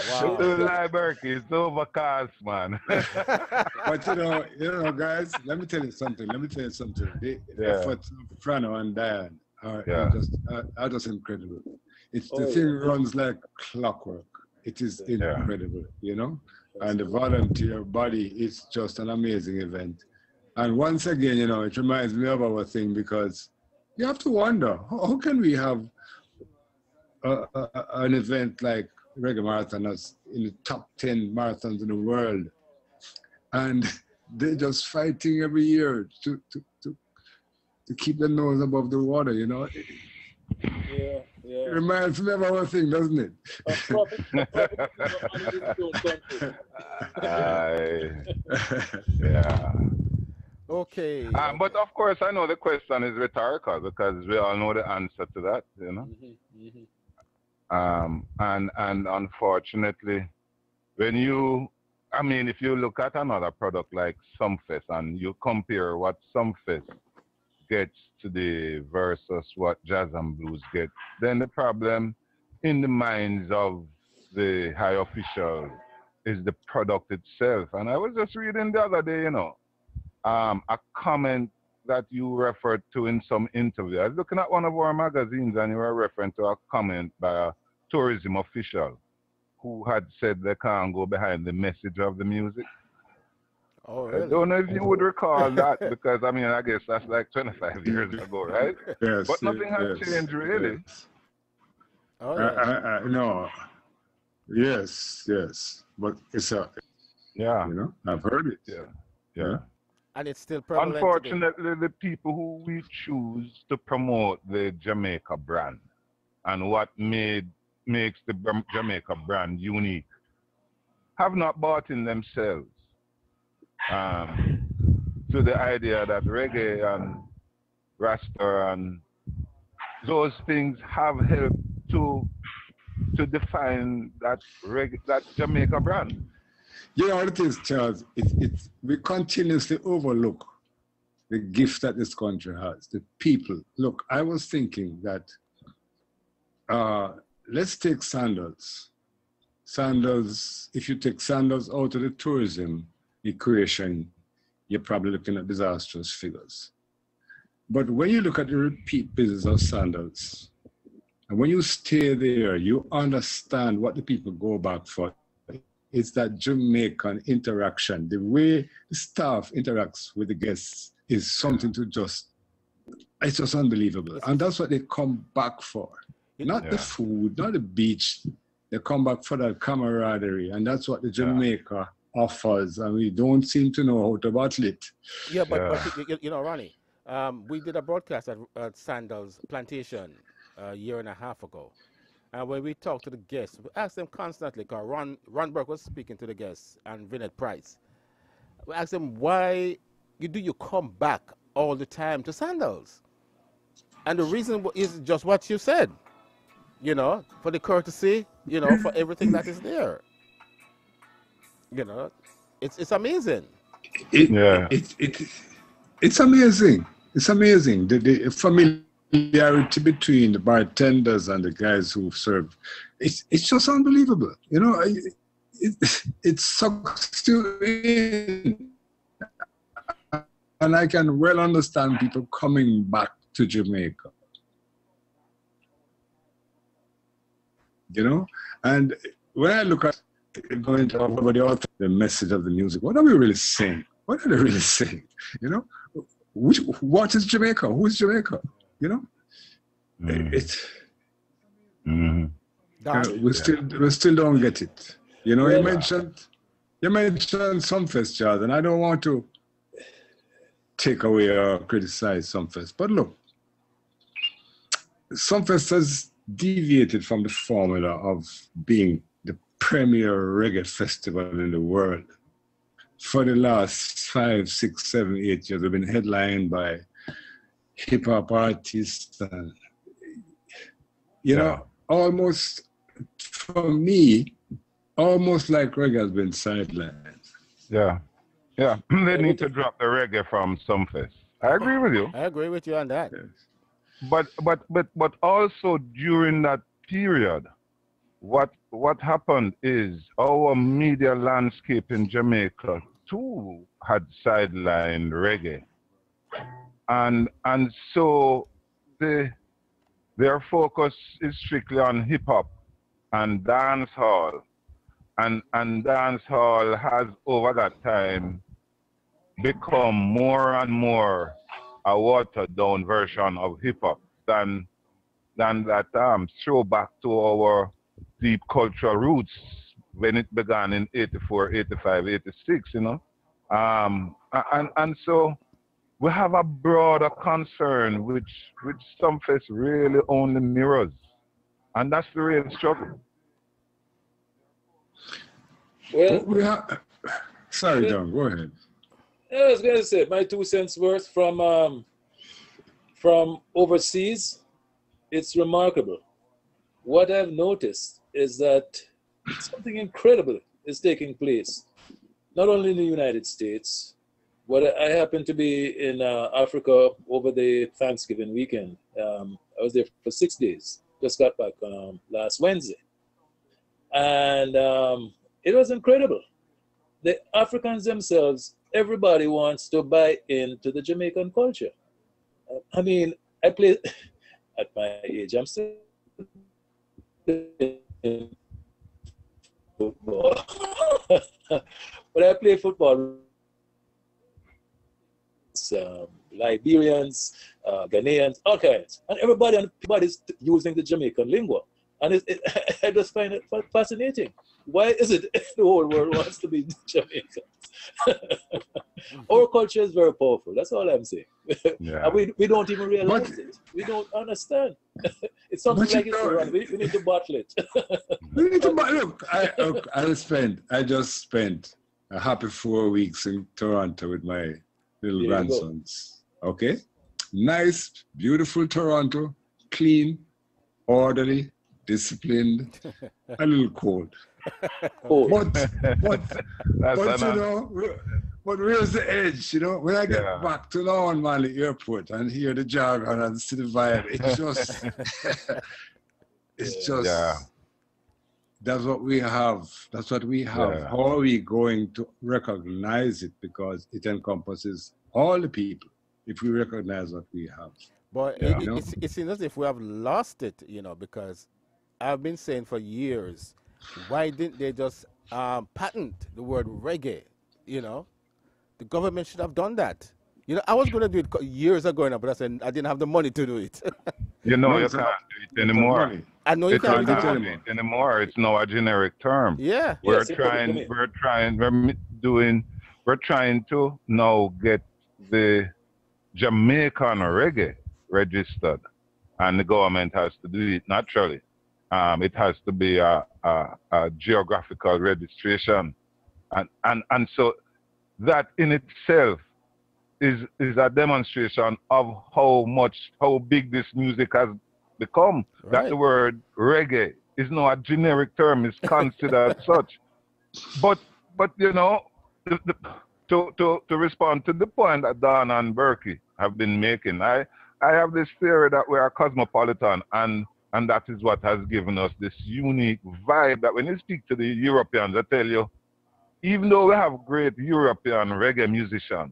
Wow. Ronnie Burke is overcast, man. But guys, let me tell you something. The Yeah. efforts of Frano and Diane Yeah. are just incredible. The thing runs like clockwork. It is incredible, and the volunteer body is just an amazing event. And once again, it reminds me of our thing, because you have to wonder, how can we have an event like Reggae Marathon that's in the top 10 marathons in the world, and they're just fighting every year to keep their nose above the water, Yeah. It reminds me of our thing, doesn't it? Yeah. Okay. But of course, I know the question is rhetorical, because we all know the answer to that, And unfortunately, if you look at another product like Sumfest and you compare what Sumfest gets today versus what Jazz and Blues get, then the problem in the minds of the high official is the product itself. And I was just reading the other day, a comment that you referred to in some interview. I was looking at one of our magazines, and you were referring to a comment by a tourism official who had said they can't go behind the message of the music. Oh, really? I don't know if you would recall that, because I guess that's like 25 years ago, right? Yes. But nothing has changed, really. Yes. Oh, yeah. No. Yes. But it's I've heard it. Yeah. And it's still prevalent today. Unfortunately, the people who we choose to promote the Jamaica brand and what makes the Jamaica brand unique have not bought in themselves to the idea that reggae and Rasta and those things have helped to define that Jamaica brand. You know what it is, Charles? We continuously overlook the gift that this country has, the people. Look, I was thinking that let's take sandals. Sandals, if you take sandals out of the tourism equation, you're probably looking at disastrous figures. But when you look at the repeat business of sandals, and when you stay there, you understand what the people go back for. It's that Jamaican interaction. The way the staff interacts with the guests is something it's just unbelievable. And that's what they come back for. Not the food, not the beach. They come back for that camaraderie. And that's what the Jamaica offers. And we don't seem to know how to bottle it. Yeah, but Ronnie, we did a broadcast at Sandals Plantation a year and a half ago. And when we talked to the guests, we asked them constantly, because Ron Burke was speaking to the guests and Vinette Price. We asked them, why do you come back all the time to Sandals? And the reason is just what you said, for the courtesy, for everything that is there. It's amazing. It's amazing. It's amazing. The familiarity between the bartenders and the guys who serve, it's just unbelievable. It sucks you in. And I can well understand people coming back to Jamaica. And when I look at going to everybody else, the message of the music, what are we really saying? What are they really saying? What is Jamaica? Who is Jamaica? We still don't get it. You mentioned Sumfest, Charles, and I don't want to take away or criticize Sumfest, but look, Sumfest has deviated from the formula of being the premier reggae festival in the world. For the last 5, 6, 7, 8 years, we've been headlined by hip-hop artists and, almost, for me, almost like reggae has been sidelined. Yeah. They need to drop the reggae from Sumfest. I agree with you. I agree with you on that. Yes. But also during that period, what what happened is our media landscape in Jamaica too had sidelined reggae, and so their focus is strictly on hip hop and dance hall, and dance hall has over that time become more and more a watered down version of hip hop than that throwback to our deep cultural roots when it began in 84, 85, 86, you know. And so we have a broader concern which some face really only mirrors. And that's the real struggle. Well, sorry, Don, go ahead. I was going to say my 2 cents worth from overseas. It's remarkable. What I've noticed is that something incredible is taking place, not only in the United States, but I happened to be in Africa over the Thanksgiving weekend. I was there for 6 days, just got back last Wednesday. And it was incredible. The Africans themselves, everybody wants to buy into the Jamaican culture. I mean, I play, at my age, I'm still in football. But I play football. Liberians, Ghanaians, all kinds. And everybody's using the Jamaican lingua. And I just find it fascinating. Why is it the whole world wants to be Jamaican? Our culture is very powerful. That's all I'm saying. Yeah. And we don't even realize it. We don't understand. It's something like it's wrong. We need to bottle it. We need to look. I just spent a happy 4 weeks in Toronto with my little grandsons. Okay? Nice, beautiful Toronto, clean, orderly, disciplined, a little cold. But you know, but where's the edge? You know, when I get back to Lawn Valley Airport and hear the jargon and see the vibe, it's just that's what we have. That's what we have. Yeah. How are we going to recognize it? Because it encompasses all the people if we recognize what we have. But it seems as if we have lost it, you know, because I've been saying for years, why didn't they just patent the word reggae? You know, the government should have done that. You know, I was going to do it years ago now, but I said I didn't have the money to do it. You know, you can't do it anymore. I know you can't do it anymore. It's now a generic term. Yeah. We're trying to now get the Jamaican reggae registered, and the government has to do it naturally. It has to be a geographical registration, and so that in itself is a demonstration of how big this music has become. Right. That the word reggae is not a generic term; it's considered such. But you know, to respond to the point that Don and Burke have been making, I have this theory that we are cosmopolitan, and that is what has given us this unique vibe that when you speak to the Europeans, I tell you, even though we have great European reggae musicians,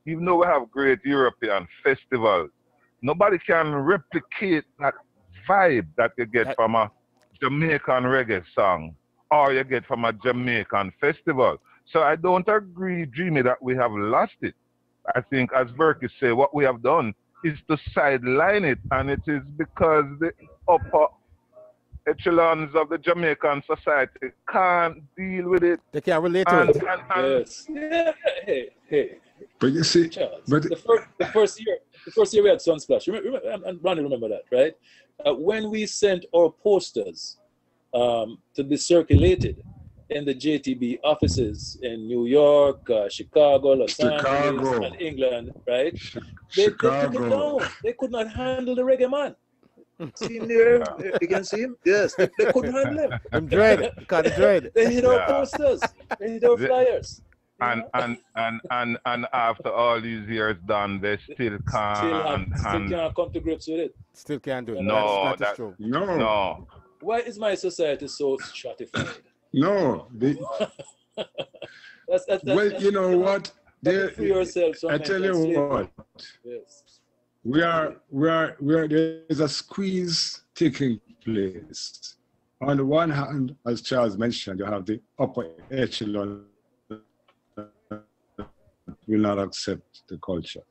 even though we have great European festivals, nobody can replicate that vibe that you get from a Jamaican reggae song or you get from a Jamaican festival. So I don't agree, Dreamy, that we have lost it. I think, as Burke said, what we have done is to sideline it, and it is because the upper echelons of the Jamaican society can't deal with it. They can't relate to it. Yes. Yeah. Hey. But you see, Charles, the first year we had Sunsplash. Remember, and Ronnie remember that, right? When we sent our posters to be circulated in the JTB offices in New York, Chicago, Los Angeles, and England, right? They took it down. They could not handle the reggae man. See him there? You can see him? Yes. They couldn't handle him. I'm dread. They hit our posters. They hit our flyers. And after all these years done, they still can't come to grips with it. Still can't do it. No, that's true. No. Why is my society so stratified? No, well, you know what? Free yourself I tell you what. Yes. There's a squeeze taking place. On the one hand, as Charles mentioned, you have the upper echelon will not accept the culture.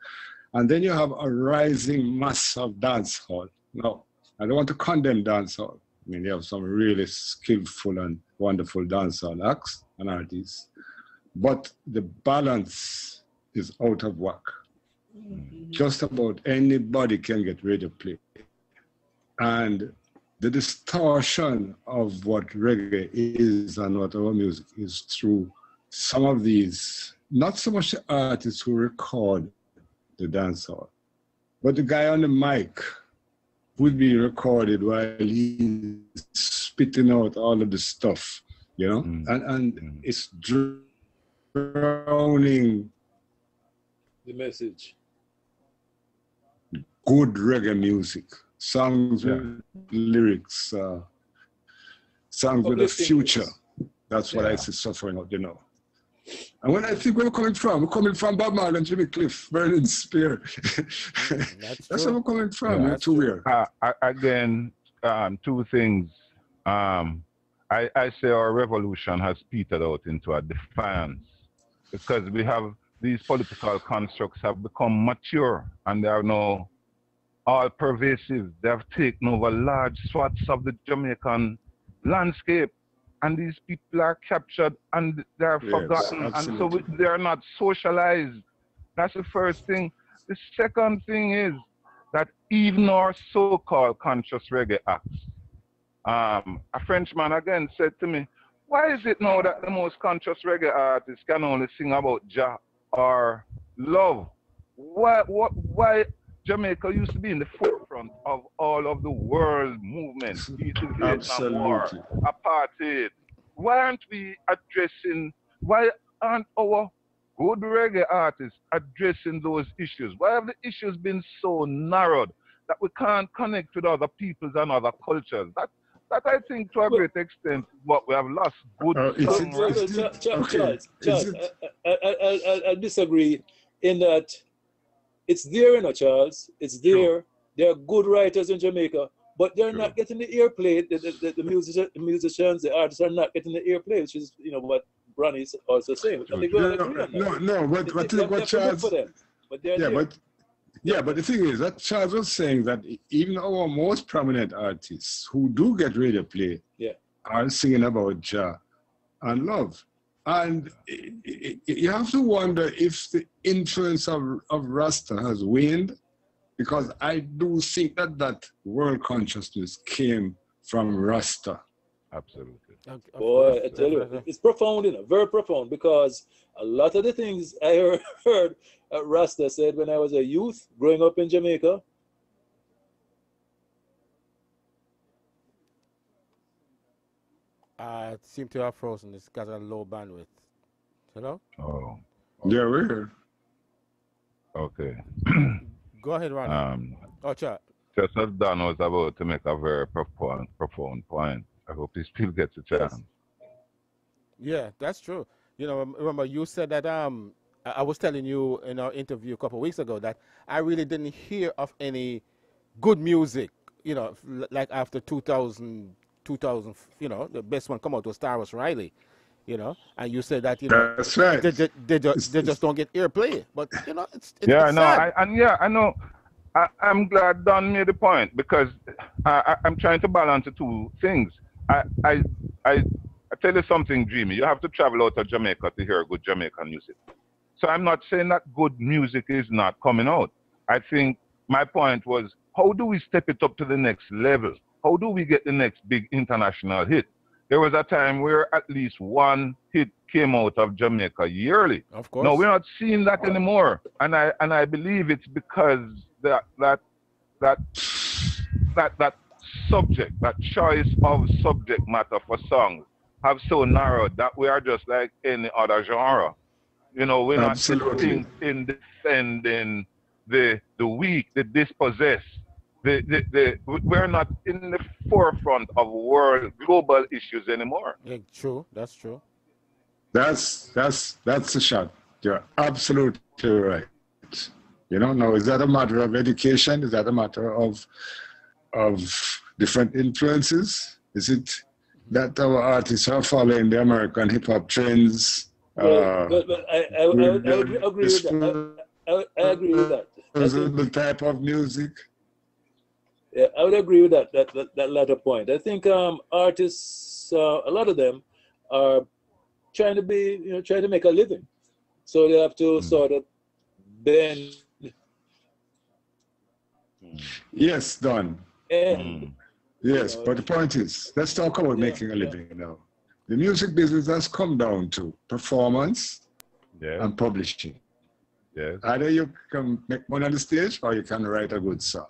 And then you have a rising mass of dancehall. Now, I don't want to condemn dancehall. I mean, you have some really skillful and wonderful dancehall acts and artists, but the balance is out of whack. Just about anybody can get radio play. And the distortion of what reggae is and what our music is through some of these, not so much the artists who record the dancehall, but the guy on the mic would be recorded while he's spitting out all of the stuff, you know, and it's drowning the message. Good reggae music, songs with lyrics, songs with a future. That's what I see suffering out, you know. And when I think where we're coming from Bob Marley and Jimmy Cliff, Burning Spear. That's where we're coming from. We're too weird. Again, two things. I say our revolution has petered out into a defiance because we have these political constructs have become mature and they are now all pervasive. They have taken over large swaths of the Jamaican landscape. And these people are captured and they're forgotten. Absolutely. And so they're not socialized. That's the first thing. The second thing is that even our so-called conscious reggae acts, a Frenchman again said to me, why is it now that the most conscious reggae artists can only sing about Jah or love? Why Jamaica used to be in the forefront of all of the world movements, the Vietnam War, apartheid. Why aren't we addressing, why aren't our good reggae artists addressing those issues? Why have the issues been so narrowed that we can't connect with other peoples and other cultures? That I think to a great extent what we have lost. Charles, I disagree in that it's there, you know, Charles. It's there. Sure. There are good writers in Jamaica, but they're not getting the airplay. The musicians, the artists are not getting the airplay, which is, you know, what Ronnie is also saying. No, what Charles... But the thing is that Charles was saying that even our most prominent artists who do get radio play are singing about Jah and love. And you have to wonder if the influence of Rasta has waned, because I do think that world consciousness came from Rasta. Absolutely. Boy, I tell you, it's profound, you know, very profound, because a lot of the things I heard Rasta said when I was a youth growing up in Jamaica. It seemed to have frozen. It's got a low bandwidth. Hello? Oh. Yeah, we're here. Okay. Go ahead, Ronnie. Chat. Just as Don was about to make a very profound point. I hope he still gets a chance. Yeah, that's true. You know, remember you said that I was telling you in our interview a couple of weeks ago that I really didn't hear of any good music, you know, like after 2000, you know, the best one come out was Star Wars Riley, you know, and you said that, you know, that's right. They just don't get airplay, but you know, it's I sad. I know. I'm glad Don made the point, because I'm trying to balance the two things. I tell you something, Dreamy. You have to travel out of Jamaica to hear good Jamaican music. So I'm not saying that good music is not coming out. I think my point was, how do we step it up to the next level? How do we get the next big international hit? There was a time where at least one hit came out of Jamaica yearly. Of course. No, we're not seeing that anymore. And I believe it's because that subject, that choice of subject matter for songs have so narrowed that we are just like any other genre. You know, we're not in defending the weak, the dispossessed. we're not in the forefront of world global issues anymore. Yeah, true. That's true. That's a shot. You're absolutely right. You know, now is that a matter of education? Is that a matter of different influences? Is it that our artists are following the American hip hop trends? Well, but I would agree with that. I agree with that. I think, The type of music. yeah, I would agree with that latter point. I think artists, a lot of them are trying to make a living, so they have to sort of bend. Yes, Don. And, Yes, but the point is, let's talk about making a living now. The music business has come down to performance and publishing. Yes. Either you can make money on the stage or you can write a good song.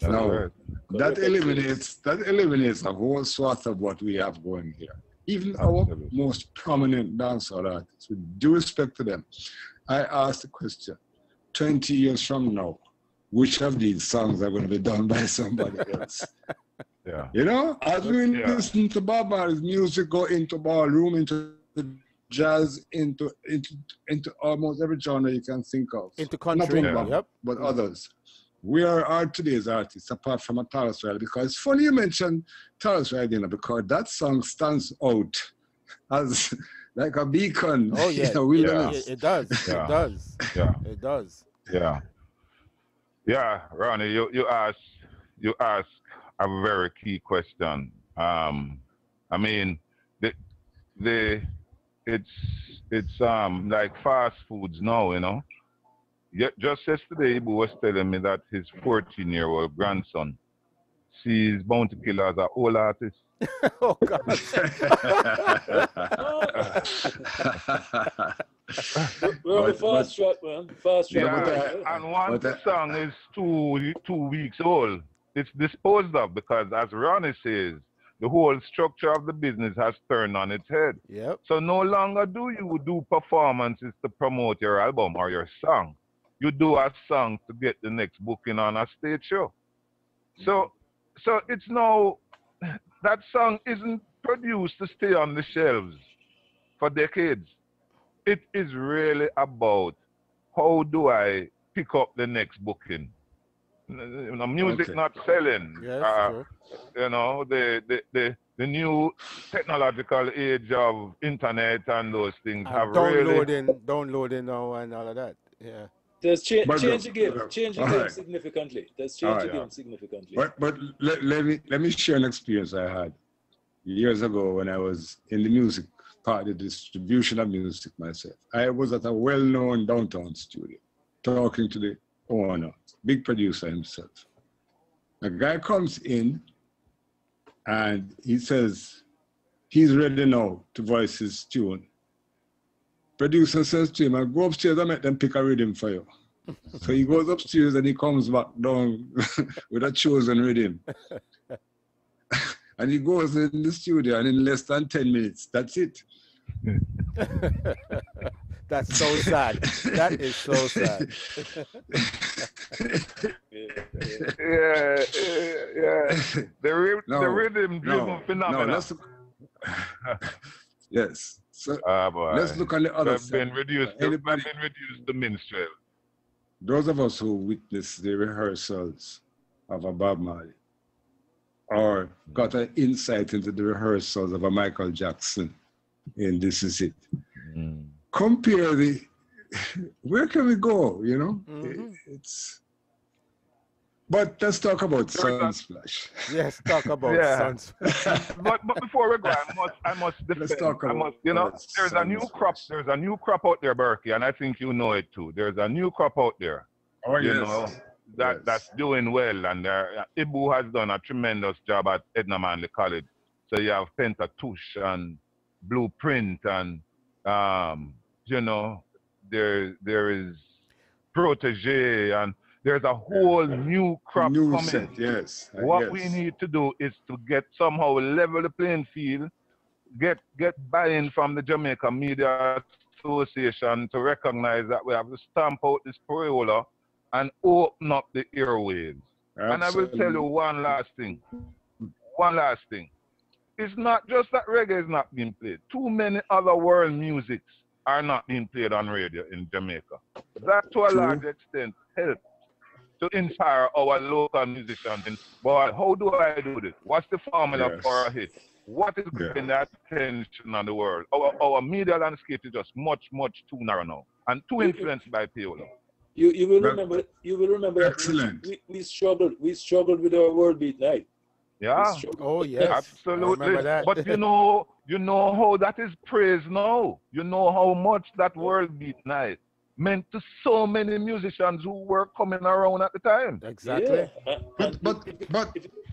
That's Now, right. that eliminates a whole swath of what we have going here. Even our most prominent dancehall artists, with due respect to them, I asked the question, 20 years from now, which of these songs are going to be done by somebody else? Yeah. You know, as we listen to Bob Marley's music go into ballroom, into jazz, into almost every genre you can think of. Into country, Not one Bob, but others. We are today's artists, apart from a Talos Riley, because it's funny you mentioned Talos Riley, because that song stands out as like a beacon. Oh yeah, it does. Yeah. It does. Yeah. It does. Yeah. Yeah, Ronnie, you ask a very key question. I mean, it's like fast foods now, you know. Just yesterday, Ibu was telling me that his 14-year-old grandson sees Bounty Killer as an old artist. Oh God. We're on the fast track, man. Fast track. Yeah, and once the song is 2 weeks old, it's disposed of because, as Ronnie says, the whole structure of the business has turned on its head. Yep. So no longer do you do performances to promote your album or your song. You do a song to get the next booking on a stage show. So it's now, that song isn't produced to stay on the shelves for decades. It is really about how do I pick up the next booking. Music not selling. Yes, true. You know, the new technological age of internet and those things have downloading now and all of that. Yeah. There's change the game significantly. There's change the game significantly. But let me share an experience I had years ago when I was in the music part of the distribution of music myself. I was at a well-known downtown studio talking to the owner, big producer himself. A guy comes in and he says he's ready now to voice his tune. Producer says to him, I'll go upstairs and make them pick a rhythm for you. So he goes upstairs and he comes back down with a chosen rhythm. And he goes in the studio and in less than 10 minutes, that's it. That's so sad. That is so sad. Yeah. The rhythm-driven phenomenon. Yes. So let's look on the other side. Been reduced to minstrel. Those of us who witnessed the rehearsals of a Bob Marley or got an insight into the rehearsals of a Michael Jackson in This Is It. Compare where can we go, you know? But let's talk about Sunsplash. Yes, talk about Sunsplash. but before we go, I must defend. Let's talk about there's a new crop out there, Berkey, and I think you know it too. There's a new crop out there. Oh, you know, that's doing well, and Ibu has done a tremendous job at Edna Manley College. So you have Pentatouche and Blueprint, and you know, there is Protege, and there's a whole new crop coming. Set, yes. What we need to do is to get somehow level the playing field, get buy-in from the Jamaica Media Association to recognize that we have to stamp out this Corolla and open up the airwaves. And I will tell you Absolutely. one last thing. One last thing. It's not just that reggae is not being played. Too many other world musics are not being played on radio in Jamaica. That, to a large True. extent, helps to inspire our local musicians. And, boy, how do I do this? What's the formula for a Yes. hit? What is Yeah. grabbing the attention on the world? Our media landscape is just much, much too narrow now and too You, influenced by Paolo. you will That, remember that excellent. we struggled with our world beat night. We Yeah, struggled. Oh yes, I absolutely. remember that. But you know how that is praised now. You know how much that world beat night meant to so many musicians who were coming around at the time. Exactly. Yeah, and But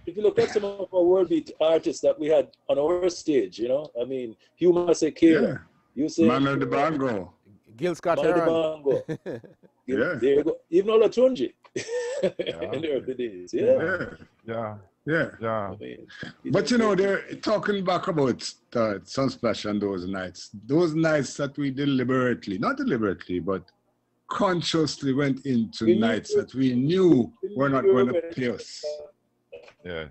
if you look at some of our world beat artists that we had on our stage, you know, I mean, Hugh Masekela, yeah, you say Man of the Bango. Gil Scott Manny Heron. Bango, Yeah. there you go, even Olatunji Yeah, in the early days, yeah. Yeah. yeah, Yeah. yeah. I mean, But you know, they're talking back about Sunsplash and those nights that we deliberately, not deliberately, but consciously went into we knew nights that we knew were not we were going to going pay us. Yeah,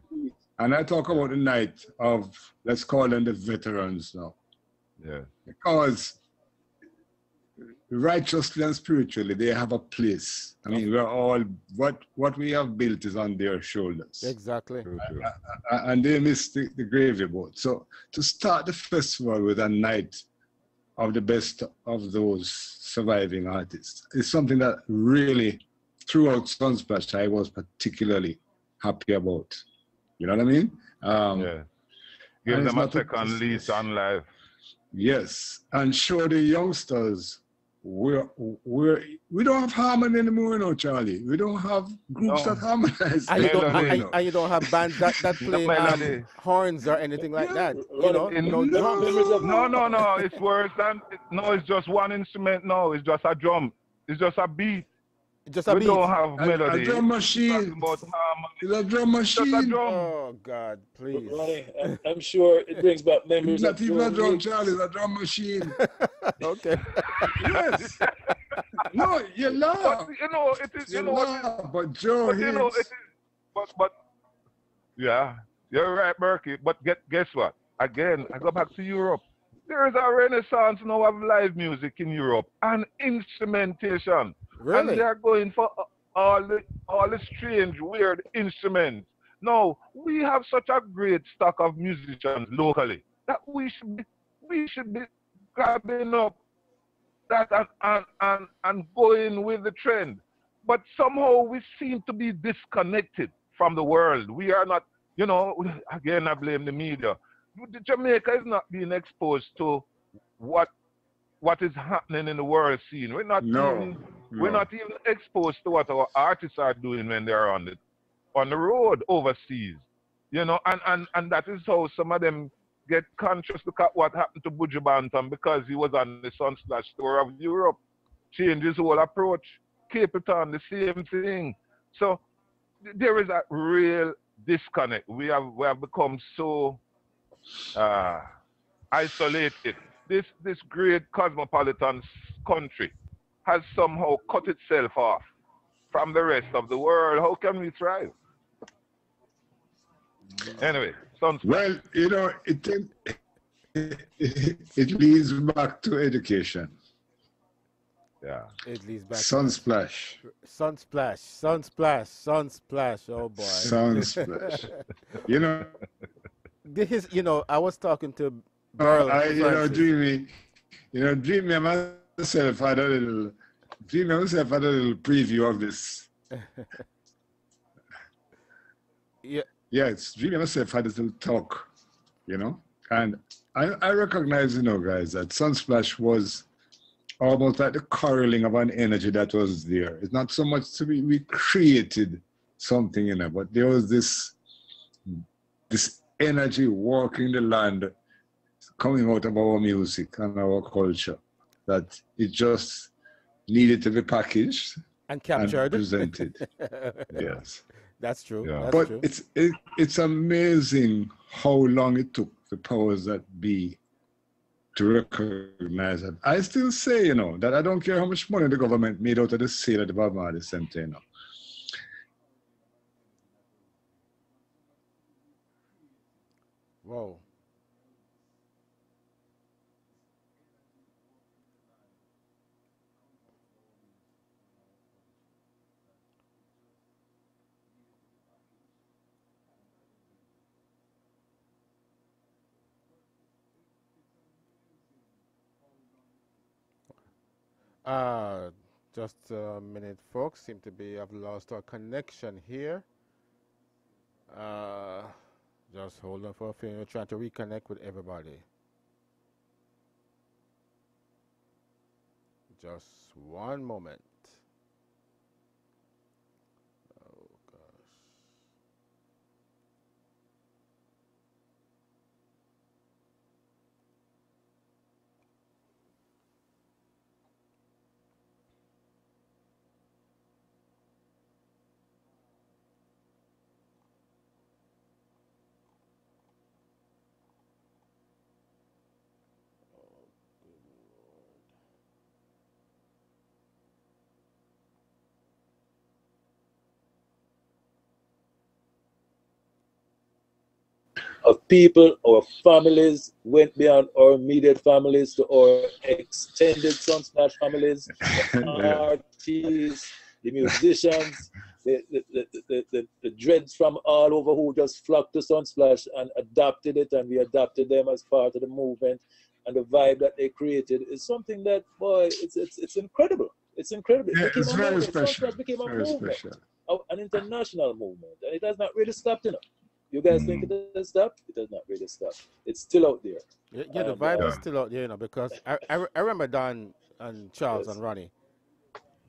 And I talk about the night of, let's call them the veterans now, yeah, because righteously and spiritually, they have a place. I mean, we're all, what we have built is on their shoulders. Exactly. true, true. And they missed the gravy boat. So to start the festival with a night of the best of those surviving artists is something that really, throughout Sunsplash, I was particularly happy about. You know what I mean? Yeah. Give and it's them a not second lease on life. yes, and show the youngsters we don't have harmony anymore, no, Charlie. We don't have groups No. that harmonize And you don't anymore, Melody. you know. and you don't have bands that No play melody. horns or anything like that. You Ronnie, know, In- no drums. members of No. It's worse than. No, it's just one instrument. No, it's just a drum. It's just a beat. Just a We beat. don't have A melody. drum Talking machine. about harmony. It's a drum Just a machine. drum. Oh God, please. Ronnie, I'm sure it brings back memories Not of even a Joe drum, Higgs. Charlie. It's a drum machine. Okay. Yes. No, you laugh. But you know, it is. You You know what? It is, laugh. But Joe but you know, it Higgs. is. But yeah, you're right, Berkey. But guess what? Again, I go back to Europe. There is a renaissance now of live music in Europe and instrumentation. And Really? they are going for all the strange, weird instruments. No, we have such a great stock of musicians locally that we should be grabbing up that and going with the trend. But somehow we seem to be disconnected from the world. We are not, again I blame the media. Jamaica is not being exposed to what is happening in the world scene. We're No. not even exposed to what our artists are doing when they're on the road overseas. And that is how some of them get conscious. Look at what happened to Buju Banton because he was on the Sunsplash tour of Europe. Change his whole approach. Cape it on the same thing. So there is a real disconnect. We have become so isolated. This great cosmopolitan country has somehow cut itself off from the rest of the world. How can we thrive? Anyway, Sunsplash. Well, it leads back to education. Yeah. It leads back. Sunsplash. Sunsplash. Oh boy. Sunsplash. You know, This is, I was talking to Burl Francis. Dreamy myself had a little preview of this. Yeah. Yes, Dreamy myself had a little talk, and I recognize, guys, that Sunsplash was almost like the caroling of an energy that was there. It's not so much to we created something, but there was this energy walking the land coming out of our music and our culture that it just needed to be packaged And captured. and presented. Yes. That's true. Yeah. That's But true. it's amazing how long it took the powers that be to recognize that. I still say, that I don't care how much money the government made out of the sale of the Bob Marley Center, Whoa. Uh, just a minute, folks. Seem to be I've lost our connection here. Uh, just hold on for a few. We're trying to reconnect with everybody. Just one moment. Oh gosh. Of people, our families went beyond our immediate families to our extended Sunsplash families, the Yeah. artists, the musicians, the dreads from all over who just flocked to Sunsplash and adopted it, and we adopted them as part of the movement. And the vibe that they created is something that, boy, it's incredible. It's incredible. It Yeah, became it's a very movement. special. Sunsplash became a Very movement, special. an international movement, and it has not really stopped enough. You guys think it has stopped? It has not really stopped. It's still out there. Yeah, the And vibe is Yeah. still out there, because I remember Don and Charles yes. and Ronnie.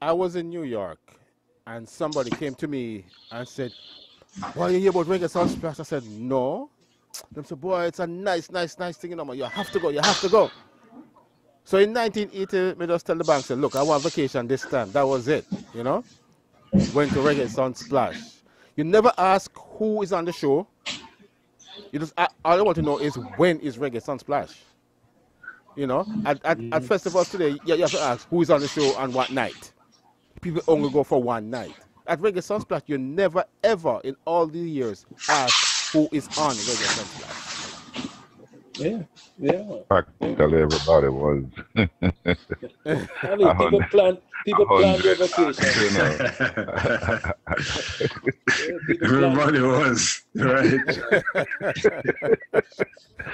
I was in New York, and somebody came to me and said, "Boy, you hear about Reggae Sunsplash?" I said, "No." They said, "Boy, it's a nice thing, man. You have to go. You have to go." So in 1980, me just tell the bank, said, "Look, I want vacation this time." That was it, Went to Reggae Sunsplash. You never ask who is on the show. You just all I want to know is when is Reggae Sunsplash. At festivals today, you have to ask who is on the show and what night. People only go for one night. At Reggae Sunsplash, you never ever in all the years ask who is on Reggae Sunsplash. Yeah, yeah. Practically everybody was. I mean, a hundred, people plan their 100, vacation. you know. Yeah, people plan. Everybody was, right?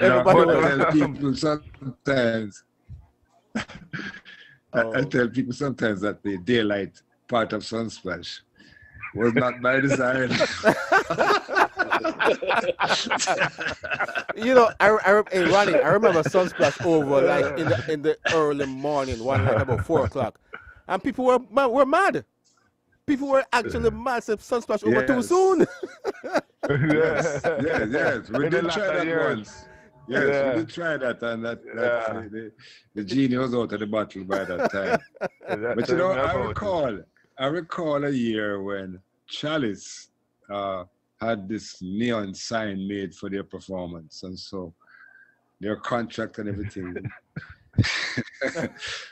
Everybody I was. tell people sometimes, I Oh. tell people sometimes that the daylight part of Sunsplash was not by design. Hey, Ronnie, I remember Sunsplash over like in the early morning, one night about 4 o'clock, and people were mad. People were actually mad. Said Sunsplash over too Yes. soon. Yes. We In the did try latter that years. once. Yes, Yeah. we did try that, and that Yeah. the genie was out of the bottle by that time. That But tell me about it. I recall a year when Chalice had this neon sign made for their performance, and so their contract and everything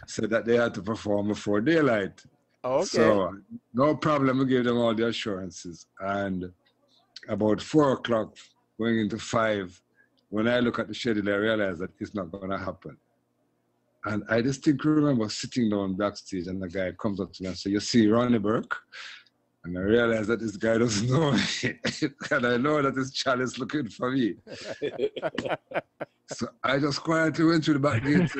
said that they had to perform before daylight. Okay. So no problem, we gave them all the assurances. And about 4 o'clock, going into 5, when I look at the schedule, I realize that it's not going to happen. And I distinctly remember sitting down backstage, and the guy comes up to me and says, "You see Ronnie Burke?" And I realize that this guy doesn't know me. And I know that this Chalice looking for me. So I just quietly went through the back gate.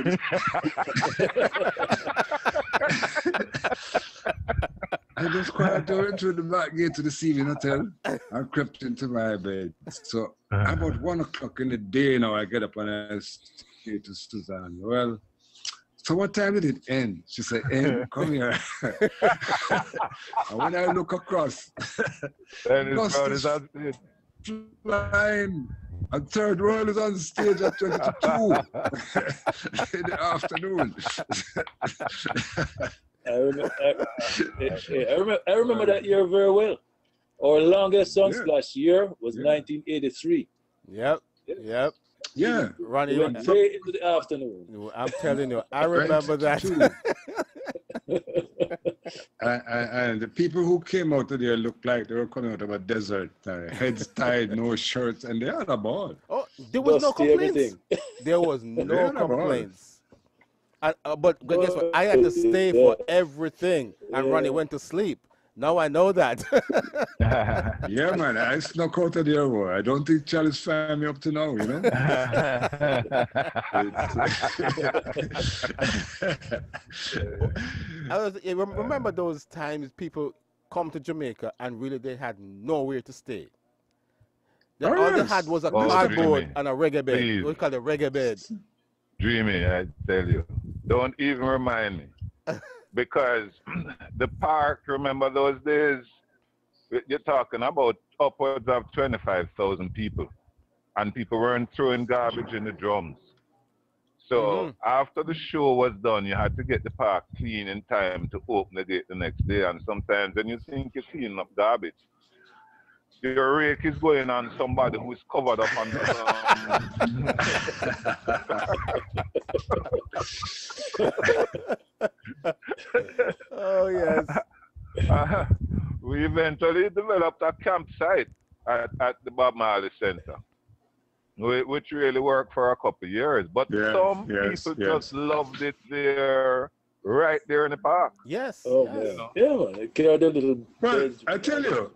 I just quietly went through the back gate to the Sealing Hotel and crept into my bed. So about 1 o'clock in the day now, I get up and I say to Suzanne, "Well, so what time did it end?" She said, "Come here." And when I look across, And Gus it's is on stage. flying. And Third World is on stage at 22 in the afternoon. I remember that year very well. Our longest Sunsplash year was Yeah. 1983. Yep. Yeah. Ronnie, We went straight into the afternoon. I'm telling you, I remember that. And the people who came out of there looked like they were coming out of a desert. Heads tied, no shirts, and they had a ball. Oh, there was no Dusty complaints. everything. There was They no had a ball. complaints. But guess what? Oh, I had to stay yeah, for everything, and Ronnie yeah. went to sleep. Now I know that. Yeah, man, I snuck out of there. Boy. I don't think Charlie's found me up to now, you know? Remember those times people come to Jamaica and really they had nowhere to stay. Oh, All they had yes. was a Oh, cardboard Dreamy. and a reggae bed. Please. We call it reggae bed. Dreamy, I tell you. Don't even remind me. Because the park, remember those days? You're talking about upwards of 25,000 people. And people weren't throwing garbage in the drums. So after the show was done, you had to get the park clean in time to open the gate the next day. And sometimes when you think you're cleaning up garbage, your rake is going on somebody who is covered up under Oh yes. we eventually developed a campsite at the Bob Marley Center, which really worked for a couple of years. But some people just loved it there, right there in the park. Yes. Oh, yes. man. Yeah, man. They carried their little Well, beds. I tell you,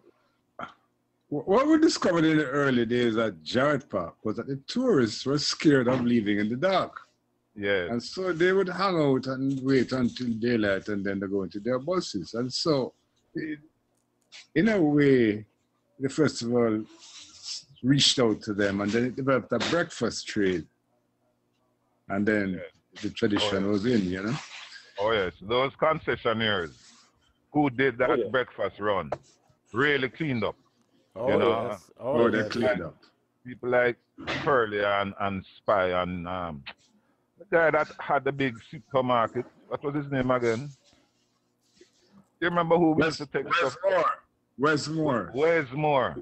what we discovered in the early days at Jarrett Park was that the tourists were scared of leaving in the dark. Yeah. And so they would hang out and wait until daylight and then they go into their buses. And so, in a way, the festival reached out to them and then it developed a breakfast trade. And then the tradition was in, you know? Oh, yes. Those concessionaires who did that breakfast run really cleaned up. Oh, you know? yes. Oh, they yes. cleaned up. People like Pearly and Spy and the guy that had the big supermarket. What was his name again? You remember who we used to take stuff? Westmore. Westmore.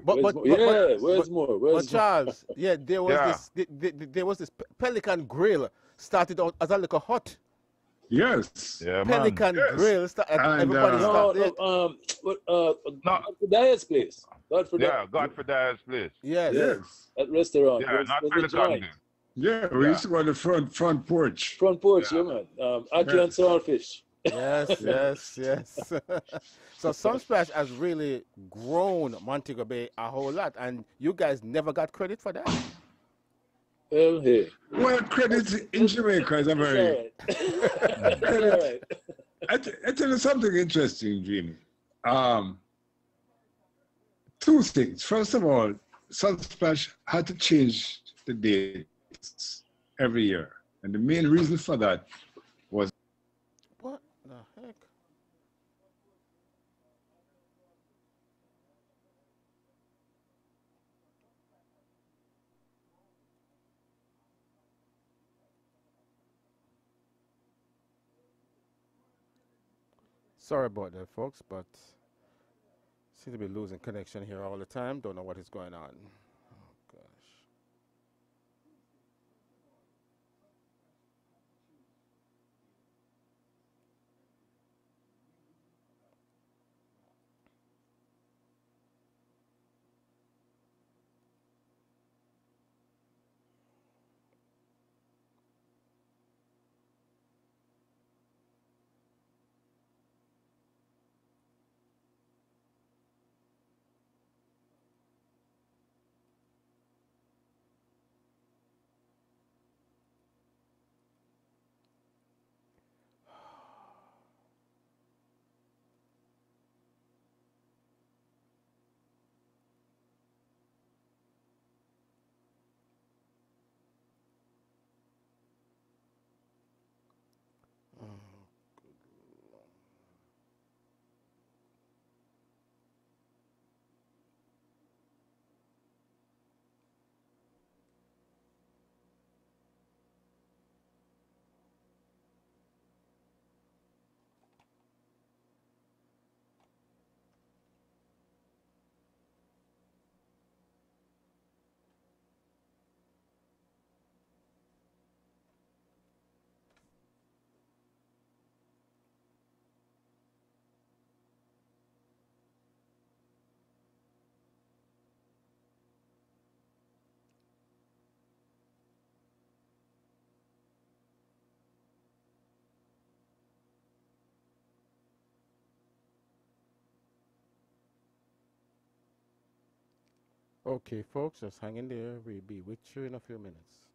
Where's more? But Charles, there was there was this Pelican Grill started out as a little hut. Yes. Yeah, Pelican Grill. Everybody started. Godfrey's place. Godfrey's place. Yes. That restaurant. Yeah, not Pelican. Yeah, we used to go on the front porch. Front porch, yeah, man. Ackee and saltfish. Yes. So Sunsplash has really grown Montego Bay a whole lot, and you guys never got credit for that. Well, hey. Well, credit in Jamaica is a very... Right. I tell you something interesting, Jimmy. Two things. First of all, Sunsplash had to change the dates every year. And the main reason for that was... What the heck? Sorry about that, folks, but seem to be losing connection here all the time. Don't know what is going on. Oh, gosh. Okay, folks, just hang in there. We'll be with you in a few minutes.